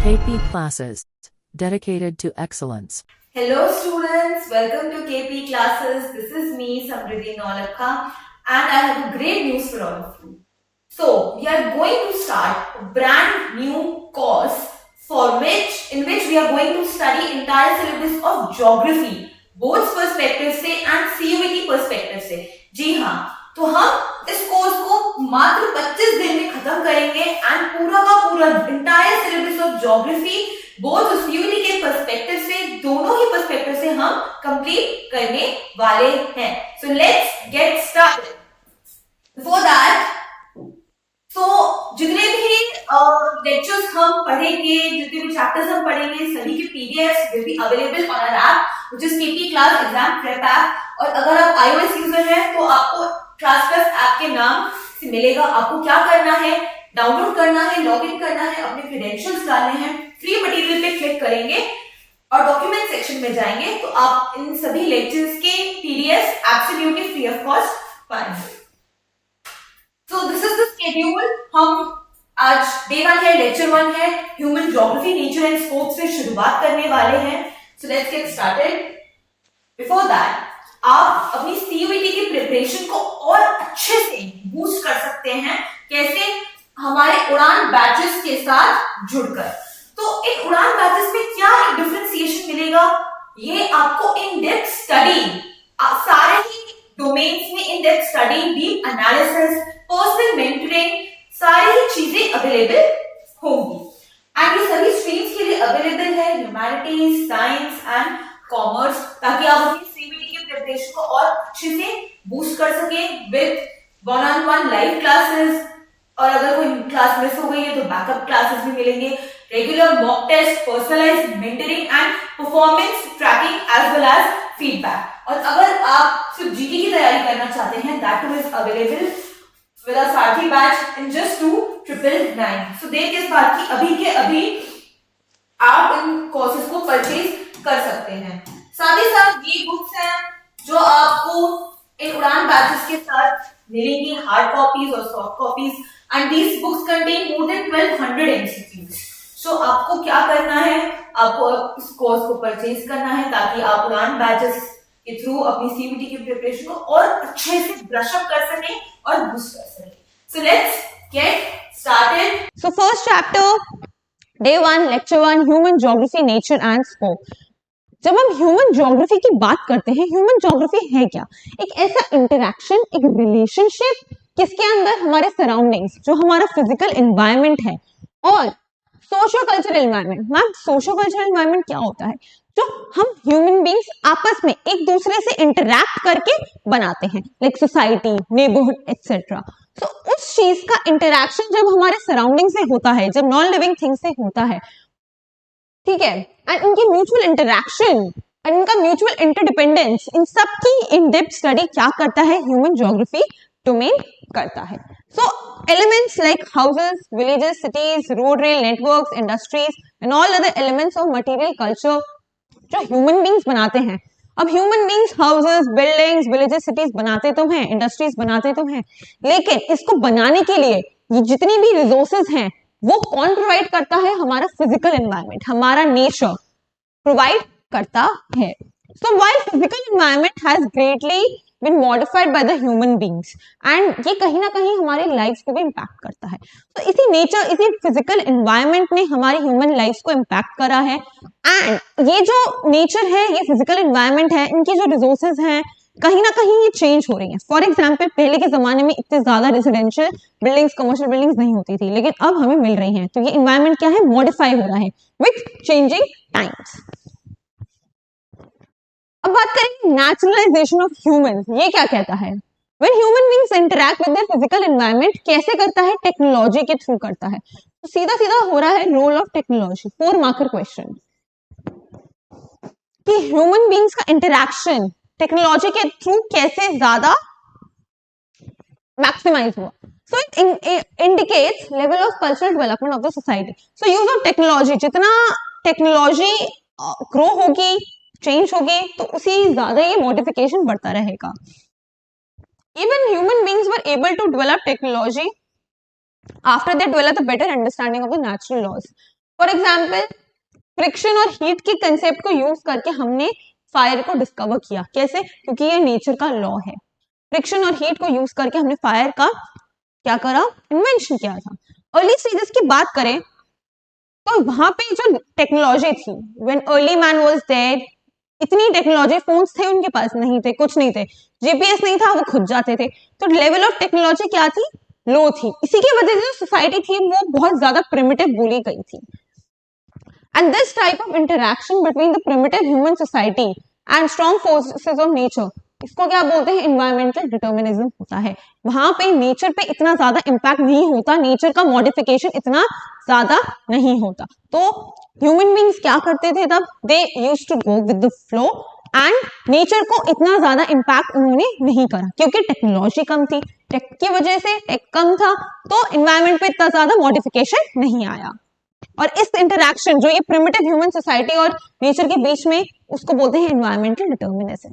KP classes dedicated to excellence. Hello students, welcome to KP classes. This is me, Samriddhi Nolakha, and I have a great news for all of you. So, we are going to start a brand new course in which we are going to study entire syllabus of geography, both perspective से and CUET perspective से. जी हाँ, तो हम इस course को मात्र 25 दिन में खत्म करेंगे एंड पूरा का पूरा entire syllabus of geography both CUET के पर्सपेक्टिव से, दोनों ही पर्सपेक्टिव से हम कंप्लीट करने वाले हैं. So let's get started. Before that, जितने भी लेक्चर्स हम पढ़ेंगे, जितने भी चैप्टर्स हम पढ़ेंगे, सभी के PDFs will be available on our app which is KP class exam prep app. और अगर आप iOS यूजर हैं तो आपको क्लास प्लस ऐप के नाम से मिलेगा. आपको क्या करना है, डाउनलोड करना है, लॉग इन करना है, अपने क्रेडेंशियल्स डालने हैं, फ्री मटेरियल पे क्लिक करेंगे और डॉक्यूमेंट सेक्शन में जाएंगे तो आप इन सभी लेक्चर्स के PDF absolutely free of cost पाएंगे. So this is the schedule. हम आज डे 1 है, लेक्चर 1 है, human geography, nature and sports से शुरुआत करने वाले हैं. So let's get started. Before that, आप अपनी CUET की प्रिपरेशन को और अच्छे से बूस्ट कर सकते हैं. कैसे? हमारे उड़ान बैचेस के साथ जुड़कर. तो इन उड़ान बैचेस में क्या डिफरेंशिएशन मिलेगा, ये आपको इन डेप्थ स्टडी, सारे ही डोमेन्स में in depth study, deep analysis, personal mentoring, सारी ही चीजें अवेलेबल होंगी. एंड ये सभी स्ट्रीम्स के लिए अवेलेबल है, ह्यूमैनिटीज, साइंस एंड कॉमर्स, ताकि आप अपनी CUET की प्रिपरेशन को और अच्छे से बूस्ट कर सके विद वन-ऑन-वन लाइव क्लासेस. और अगर कोई क्लास मिस हो गई है तो बैकअप क्लासेस भी मिलेंगे, regular mock test, personalised mentoring and performance tracking as well as feedback. और अगर आप सिर्फ जीके की तैयारी करना चाहते हैं, that too is available with our Sarathi batch in just 2,999. So देर किस बात की, अभी के अभी आप इन कोर्सेज को परचेज कर सकते हैं. साथ ही साथ ये बुक्स हैं जो आपको इन उड़ान बैचेस के साथ मिलेंगी, हार्ड कॉपीज और soft copies. And these books contain more than 1200 MCQs. सो आपको क्या करना है, आपको इस कोर्स को परचेज करना है ताकि आप उड़ान बैचेस के थ्रू अपनी CUET की प्रिपरेशन को और अच्छे से ब्रश अप कर सकें और बूस्ट कर सकें. So let's get started. So first chapter, day 1, lecture 1, human geography, nature and sport. जब हम ह्यूमन ज्योग्राफी की बात करते हैं, ह्यूमन ज्योग्राफी है क्या? एक ऐसा इंटरैक्शन, एक रिलेशनशिप किसके अंदर हमारे सराउंडिंग्स, जो हमारा फिजिकल एनवायरनमेंट है, और socio cultural environment. Ma'am, socio cultural environment क्या होता है? जो हम ह्यूमन बींग्स आपस में एक दूसरे से इंटरैक्ट करके बनाते हैं, लाइक सोसाइटी, नेबरहुड एक्सेट्रा. तो उस चीज का इंटरैक्शन जब हमारे सराउंडिंग से होता है, जब नॉन लिविंग थिंग से होता है, ठीक है, एंड इनकी म्यूचुअल इंटरैक्शन एंड इनका म्यूचुअल इंटरडिपेंडेंस, इन सब की इन डेप्थ स्टडी क्या करता है, ह्यूमन ज्योग्राफी डोमेन करता है. So elements like houses, villages, cities, road rail networks, industries and all other elements of material culture जो human beings बनाते हैं. अब human beings houses, buildings, villages, cities बनाते तो हैं, industries बनाते तो हैं, लेकिन इसको बनाने के लिए ये जितनी भी resources हैं वो कौन प्रोवाइड करता है? हमारा फिजिकल एनवायरनमेंट, हमारा नेचर प्रोवाइड करता है. So while physical environment has greatly been modified by the human beings and ये कहीं ना कहीं हमारे लाइफ को भी इम्पैक्ट करता है. तो इसी नेचर, इसी फिजिकल एनवायरनमेंट ने हमारी ह्यूमन लाइफ को इम्पैक्ट करा है. एंड ये जो नेचर है, ये फिजिकल एनवायरनमेंट है, इनकी जो रिसोर्सेज हैं कहीं ना कहीं ये चेंज हो रही हैं. फॉर एग्जाम्पल, पहले के जमाने में इतने ज्यादा रेजिडेंशियल बिल्डिंग्स, कमर्शियल बिल्डिंग्स नहीं होती थी, लेकिन अब हमें मिल रही हैं. तो ये एनवायरनमेंट क्या है, मॉडिफाई हो रहा है विथ चेंजिंग टाइम्स. अब बात करें नेचुरलाइजेशन ऑफ ह्यूमंस. ये क्या कहता है? When human beings interact with their physical environment, कैसे करता है? टेक्नोलॉजी के थ्रू करता है. तो सीधा सीधा हो रहा है role of technology. 4 marker question कि ह्यूमन बींग्स का इंटरैक्शन टेक्नोलॉजी के थ्रू कैसे ज्यादा मैक्सिमाइज हुआ. So it indicates level of cultural development of the society. So use of technology, जितना टेक्नोलॉजी ग्रो होगी, चेंज होगी, तो उसी ज्यादा ये मॉडिफिकेशन बढ़ता रहेगा. Even human beings were able to develop technology after they developed a better understanding of the natural laws. For example friction और हीट के कंसेप्ट को यूज करके हमने फायर को डिस्कवर किया। कैसे? क्योंकि ये नेचर का लॉ है। फ्रिक्शन और हीट को यूज करके हमने फायर का क्या करा? इन्वेंशन किया था। अर्ली स्टेजेस की बात करें तो वहां पे जो टेक्नोलॉजी थी, when early man was there, इतनी टेक्नोलॉजी, फोन्स थे उनके पास नहीं थे, कुछ नहीं थे, जीपीएस नहीं था, वो खुद जाते थे, तो लेवल ऑफ टेक्नोलॉजी क्या थी? लो थी। इसी की वजह से जो सोसाइटी थी वो बहुत ज्यादा प्रिमिटिव बोली गई थी। And this type of interaction between the primitive human society and strong forces of nature, इसको क्या बोलते हैं? environmental determinism होता है। वहां पे नेचर पे इतना ज्यादा इम्पैक्ट नहीं होता, नेचर का मॉडिफिकेशन इतना ज्यादा नहीं होता। तो ह्यूमन बींग्स क्या करते थे तब? They used to go with the flow and nature को इतना ज्यादा इम्पैक्ट उन्होंने नहीं करा, क्योंकि टेक्नोलॉजी कम थी, टेक की वजह से, टेक कम था, तो इन्वायरमेंट पे इतना ज्यादा मॉडिफिकेशन नहीं आया। और इस इंटरैक्शन जो ये प्रिमिटिव ह्यूमन सोसाइटी और नेचर के बीच में, उसको बोलते हैं environmental determinism.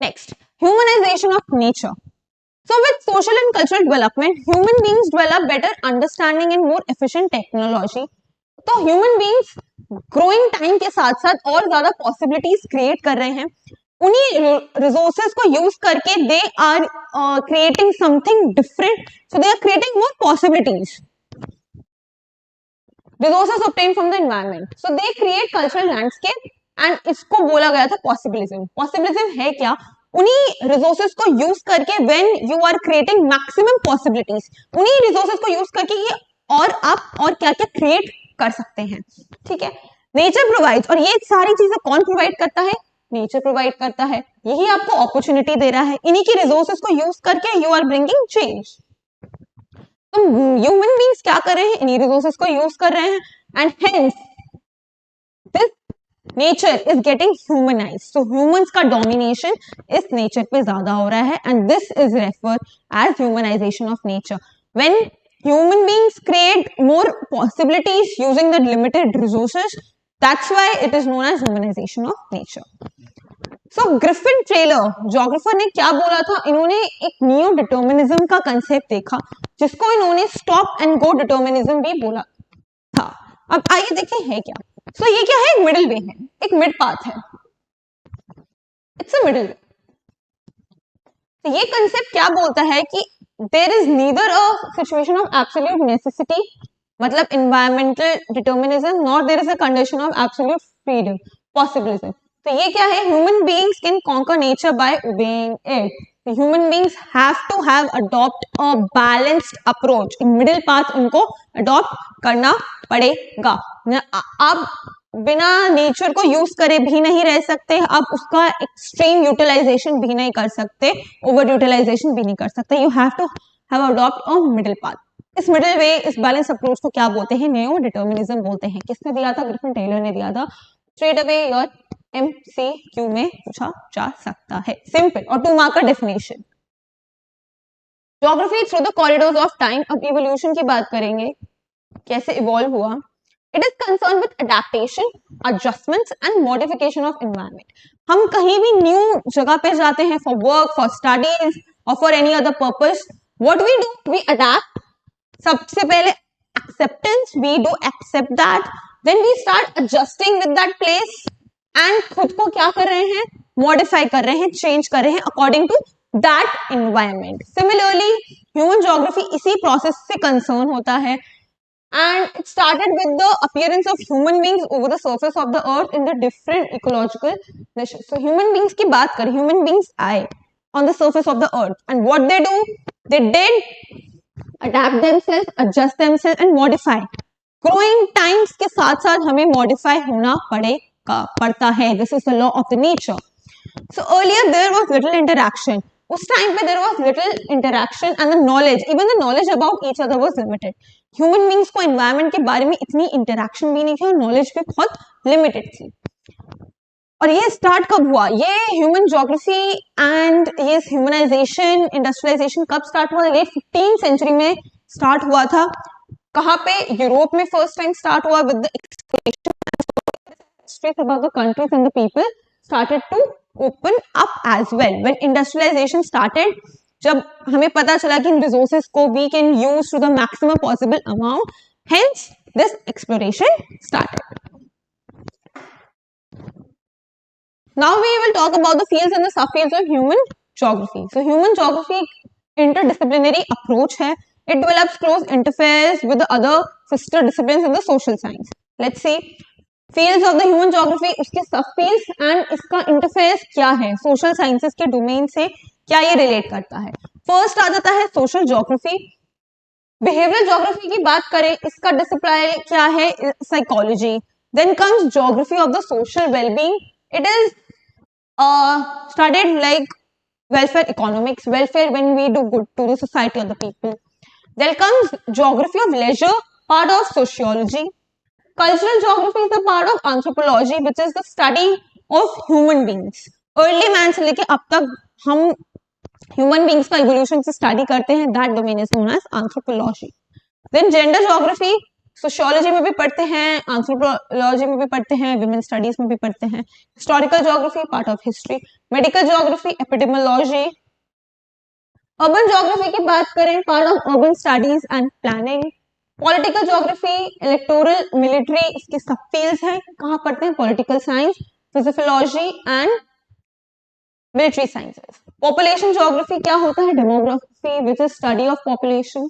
Next, humanisation of nature. So with social and cultural development, human beings develop better understanding and more efficient technology. तो human beings growing time के साथ साथ और ज्यादा possibilities create कर रहे हैं। उन्हीं resources को use करके they are creating something different. So they are creating more possibilities. Resources obtained from the environment. So they create cultural landscape and इसको बोला गया था possibilism. Possibilism है क्या? उन्हीं resources को use करके when you are creating maximum possibilities, उन्हीं resources को use करके ये और आप और क्या क्या create कर सकते हैं। ठीक है, nature provides, और ये सारी चीजें कौन provide करता है? नेचर प्रोवाइड करता है। यही आपको अपॉर्चुनिटी दे रहा है, इन्हीं की रिसोर्सेज को यूज करके यू आर ब्रिंगिंग चेंज। तो ह्यूमन बींग्स क्या कर रहे हैं? इन्हीं रिसोर्सेज को यूज कर रहे हैं and hence this nature is getting humanised. So humans का डोमिनेशन इस नेचर पे ज्यादा हो रहा है and this is referred as humanisation of nature. When human beings create more possibilities using the limited resources, that's why it is known as humanization of nature. So Griffin Taylor, geographer, ने क्या बोला था? इन्होंने एक new determinism का concept देखा, जिसको इन्होंने स्टॉप एंड गो डिटर्मिनिज्म भी बोला था। अब आइए देखें है क्या। So ये क्या है? एक मिडिल वे है, एक मिड पाथ है, इट्स अ मिडिल वे। तो ये कंसेप्ट क्या बोलता है कि there is neither a situation of absolute necessity, मतलब environmental determinism, nor there is a condition of absolute freedom, possibilism. तो ये क्या है? Human beings can conquer nature by obeying it. So human beings have to have adopt a balanced approach. Middle path उनको adopt करना पड़ेगा। अब बिना nature को यूज करे भी नहीं रह सकते, आप उसका एक्सट्रीम यूटिलाइजेशन भी नहीं कर सकते, ओवर यूटिलाइजेशन भी नहीं कर सकते। You have to have adopt a middle path. इस मिडिल वे, इस बैलेंस अप्रोच को क्या बोलते हैं? नेओ डिटर्मिनिज्म बोलते हैं। किसने दिया था? ग्रिफिन टेलर ने दिया था। स्ट्रेट अवे योर MCQ में पूछा जा सकता है, सिंपल। और 2 मार्क का definition. Geography through the corridors of time. अब इवोल्यूशन की बात करेंगे, कैसे इवॉल्व हुआ। It is concerned with adaptation, adjustments and modification of environment. हम कहीं भी न्यू जगह पे जाते हैं for work, for studies or for any other purpose. What we do? We adapt. सबसे पहले acceptance, we do accept that. Then we start adjusting with that place and खुद को क्या कर रहे हैं? Modify कर रहे हैं, change कर रहे हैं according to that environment. Similarly, human geography इसी process से concern होता है. And it started with the appearance of human beings over the surface of the earth in the different ecological niches. So human beings की बात करें, human beings आए on the surface of the earth, and what they do? They did adapt themselves, adjust themselves and modify. Growing times के साथ साथ हमें modify होना पड़ता है. This is the law of the nature. So earlier there was little interaction. उस time पे there was little interaction and the knowledge, even the knowledge about each other was limited. Human beings को environment के बारे में इतनी interaction भी नहीं थी और नॉलेज भी बहुत लिमिटेड थी। और ये स्टार्ट कब हुआ? ये ह्यूमन ज्योग्राफी एंड ये ह्यूमनाइजेशन, इंडस्ट्रियलाइजेशन कब स्टार्ट हुआ? लेट 15th सेंचुरी में स्टार्ट हुआ था। कहाँ पे? यूरोप में फर्स्ट टाइम स्टार्ट हुआ with the exploration about the countries and the people started to open up as well. When industrialisation started, जब हमें पता चला कि इन रिसोर्सेज को we can use to the maximum possible amount, hence this exploration started. Now we will talk about the fields and the subfields of human geography. So human geography interdisciplinary approach है. It develops close interface with the other sister disciplines in the social science. Let's see fields of the human geography, उसके subfields and इसका interface क्या है social sciences के domain से, क्या ये relate करता है. First आ जाता है social geography. Behavioral geography की बात करें, इसका discipline क्या है, psychology. Then comes geography of the social well-being. It is studied like welfare economics, welfare when we do good to the society or the people. Then comes geography of leisure, part of sociology. Cultural geography is a part of anthropology, which is the study of human beings. Early man से लेके अब तक हम human beings का evolution से study करते हैं, that domain is known as anthropology. Then gender geography, sociology में भी पढ़ते हैं, anthropology में भी पढ़ते हैं, women studies में भी पढ़ते हैं. Historical geography, part of history. Medical geography, epidemiology. Urban geography की बात करें, part of urban studies and planning. Political geography, electoral, military, इसके subfields हैं. कहाँ पढ़ते हैं? Political science, physiology and military sciences. Population geography क्या होता है? Demography, which is study of population.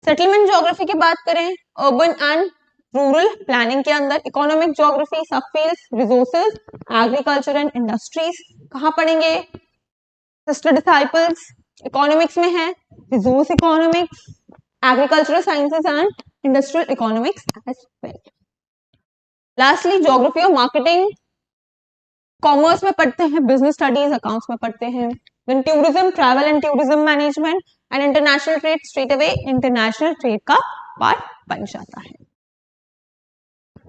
Settlement geography की बात करें, urban and rural planning के अंदर. Economic geography, subfields, resources, agriculture and industries. कहाँ पढ़ेंगे? Sister disciples, economics में है, resource economics, agricultural sciences and industrial economics as well. Lastly, geography of marketing, commerce में पढ़ते हैं, business studies, accounts में पढ़ते हैं. Then tourism, travel and tourism management and international trade, straight away international trade का part बन जाता है.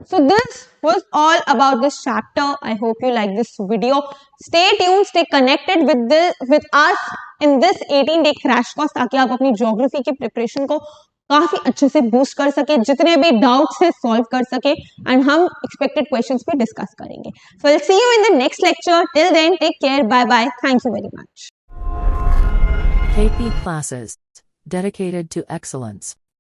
So this was all about this chapter. I hope you like this video. Stay tuned, stay connected with us in this 18-day crash course ताकि आप अपनी geography की preparation को काफी अच्छे से boost कर सके, जितने भी doubts है solve कर सके, and हम expected questions पे discuss करेंगे. So we'll see you in the next lecture. Till then, take care. Bye bye. Thank you very much. KP Classes. Dedicated to excellence.